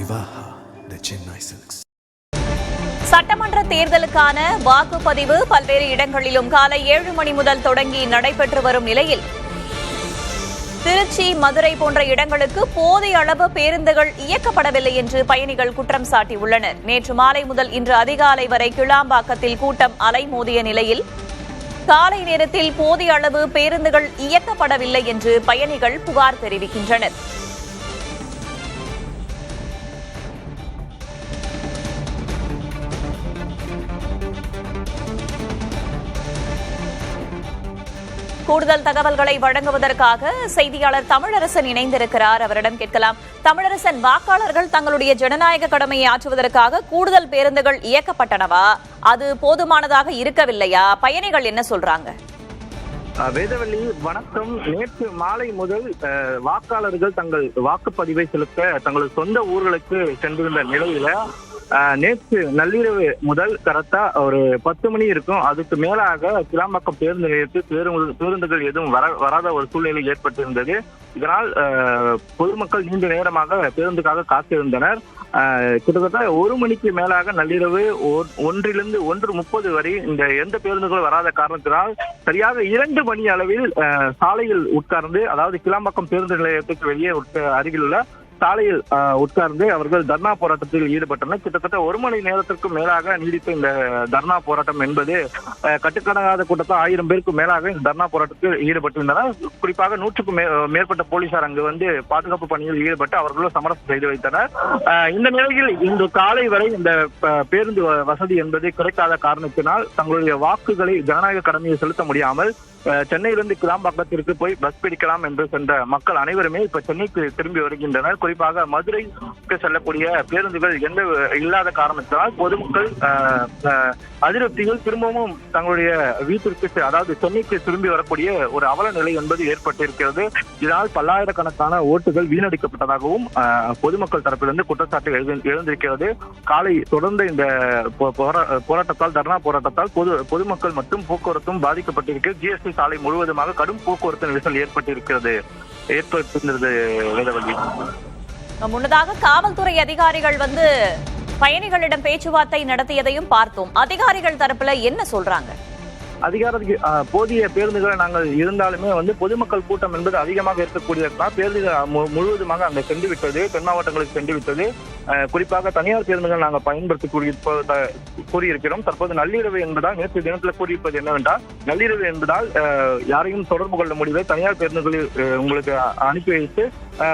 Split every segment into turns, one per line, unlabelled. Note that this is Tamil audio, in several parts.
Vivaha, the Chennai Silks.
சட்டமன்ற தேர்தலுக்கான வாக்குப்பதிவு பல்வேறு இடங்களிலும் காலை 7 மணி முதல் தொடங்கி நடைபெற்று வரும் நிலையில் திருச்சி, மதுரை போன்ற இடங்களுக்கு போதிய அளவு பேருந்துகள் இயக்கப்படவில்லை என்று பயணிகள் குற்றம் சாட்டியுள்ளனர். நேற்று மாலை முதல் இன்று அதிகாலை வரை கிளாம்பாக்கத்தில் கூட்டம் அலைமோதிய நிலையில் காலை நேரத்தில் போதிய அளவு பேருந்துகள் இயக்கப்படவில்லை என்று பயணிகள் புகார் தெரிவிக்கின்றனர். கூடுதல் தகவல்களை வழங்குவதற்காக செய்தியாளர் தமிழரசன் இணைந்திருக்கிறார். அவரிடம் கேட்கலாம். தமிழரசன், வாக்காளர்கள் தங்களுடைய ஜனநாயக கடமையை ஆற்றுவதற்காக கூடுதல் பேருந்துகள் இயக்கப்பட்டனவா? அது போதுமானதாக இருக்கவில்லையா? பயணிகள் என்ன சொல்றாங்க?
வேதவள்ளி, வணக்கம். நேற்று மாலை முதல் வாக்காளர்கள் தங்கள் வாக்குப்பதிவை செலுத்த தங்களது சொந்த ஊர்களுக்கு சென்றிருந்த நிலையில நேற்று நள்ளிரவு முதல் கரெக்டா ஒரு 10 மணி இருக்கும். அதுக்கு மேலாக கிளாம்பாக்கம் பேருந்து நிலையத்தில் பேருந்துகள் எதுவும் வராத ஒரு சூழ்நிலை ஏற்பட்டிருந்தது. இதனால் பொதுமக்கள் நீண்ட நேரமாக பேருந்துக்காக காத்திருந்தனர். கிட்டத்தட்ட 1 மணிக்கு மேலாக நள்ளிரவு 1 to 1:30 வரை இந்த எந்த பேருந்துகளும் வராத காரணத்தினால் சரியாக 2 மணி அளவில் சாலையில் உட்கார்ந்து, அதாவது கிளாம்பாக்கம் பேருந்து நிலையத்துக்கு வெளியே அருகில் உள்ள சாலையில் உட்கார்ந்து அவர்கள் தர்ணா போராட்டத்தில் ஈடுபட்டனர். கிட்டத்தட்ட 1 மணி நேரத்திற்கும் மேலாக நீடித்த இந்த தர்ணா போராட்டம் என்பது கட்டுக்கடங்காத கூட்டத்தில் 1000 பேருக்கு மேலாக இந்த தர்ணா போராட்டத்தில் ஈடுபட்டிருந்தனர். குறிப்பாக 100க்கும் மேற்பட்ட போலீசார் அங்கு வந்து பாதுகாப்பு பணியில் ஈடுபட்டு அவர்களும் சமரசம் செய்து வைத்தனர். இந்த நிலையில் இன்று காலை வரை இந்த பேருந்து வசதி என்பது கிடைக்காத காரணத்தினால் தங்களுடைய வாக்குகளை ஜனநாயக கடமையை செலுத்த முடியாமல் சென்னையிலிருந்து கிளாம்பாக்கத்திற்கு போய் பஸ் பிடிக்கலாம் என்று சென்ற மக்கள் அனைவருமே இப்ப சென்னைக்கு திரும்பி வருகின்றனர். குறிப்பாக மதுரைக்கு செல்லக்கூடிய பேருந்துகள் எந்த இல்லாத காரணத்தினால் பொதுமக்கள் அதிருப்தியில் திரும்பவும் தங்களுடைய வீட்டிற்கு, அதாவது சென்னைக்கு திரும்பி வரக்கூடிய ஒரு அவல நிலை என்பது ஏற்பட்டிருக்கிறது. இதனால் பல்லாயிரக்கணக்கான ஓட்டுகள் வீணடிக்கப்பட்டதாகவும் பொதுமக்கள் தரப்பிலிருந்து குற்றச்சாட்டு எழுந்திருக்கிறது. காலை தொடர்ந்த இந்த போராட்டத்தால், தர்ணா போராட்டத்தால் பொதுமக்கள் மற்றும் போக்குவரத்தும் பாதிக்கப்பட்டிருக்கிறது. ஜிஎஸ்டி சாலை முழுவதுமாக கடும் போக்குவரத்து நெரிசல் ஏற்பட்டிருந்தது.
முன்னதாக காவல்துறை அதிகாரிகள் வந்து பயணிகளிடம் பேச்சுவார்த்தை நடத்தியதையும் பார்த்தோம். அதிகாரிகள் தரப்புல என்ன சொல்றாங்க?
போதிய பேருந்துகளை நாங்கள் இருந்தாலுமே பொதுமக்கள் கூட்டம் என்பது அதிகமாக இருக்கக்கூடியதுதான். பேருந்துகள் முழுவதுமாக அங்கே சென்று விட்டது, தென் மாவட்டங்களுக்கு சென்று விட்டது. குறிப்பாக தனியார் பேருந்துகள் நாங்கள் பயன்படுத்தி கூறியிருக்கிறோம். தற்போது நள்ளிரவு என்பதால், நேற்று தினத்தில் கூறியிருப்பது என்னவென்றால், நள்ளிரவு என்பதால் யாரையும் தொடர்பு கொள்ள முடியவில்லை, தனியார் பேருந்துகளில் உங்களுக்கு அனுப்பி வைத்து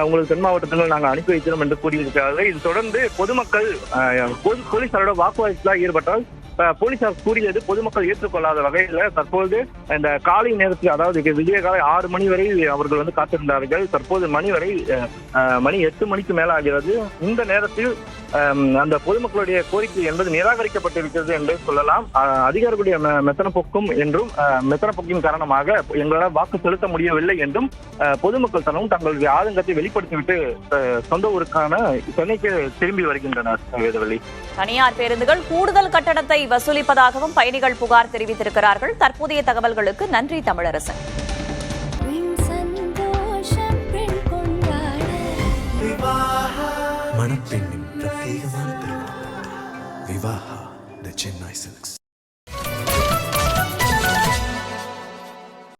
உங்களுக்கு தென் மாவட்டத்தில் நாங்கள் அனுப்பி வைக்கிறோம் என்று கூறியிருக்கிறார்கள். இது தொடர்ந்து பொதுமக்கள் போலீசாரோட வாக்குவாதத்தில் ஈடுபட்டால் போலீசார் கூறியது பொதுமக்கள் ஏற்றுக்கொள்ளாத வகையில தற்போது இந்த காலை நேரத்தில், அதாவது விடிய காலை 6 மணி வரை அவர்கள் காத்திருந்தார்கள். தற்போது மணி 8 மணிக்கு மேல ஆகிறது. இந்த நேரத்தில் அந்த பொதுமக்களுடைய கோரிக்கை என்பது நிராகரிக்கப்பட்டிருக்கிறது என்று சொல்லலாம். அதிகாரிகளுடைய மெத்தனப்போக்கும் என்றும், மெத்தனப்போக்கின் காரணமாக எங்களால் வாக்கு செலுத்த முடியவில்லை என்றும் பொதுமக்கள் தனவும் தங்களுடைய ஆதங்கத்தை வெளிப்படுத்திவிட்டு சொந்த ஊருக்கான சென்னைக்கு திரும்பி வருகின்றனர். வேதவள்ளி,
தனியார் பேருந்துகள் கூடுதல் கட்டணத்தை வசூலிப்பதாகவும் பயணிகள் புகார் தெரிவித்திருக்கிறார்கள். தற்போதைய தகவல்களுக்கு நன்றி தமிழரசன்.
மணப்பெண்ணின் பிரத்யேகமான திருமணம். Vivaha, the Chennai Silks.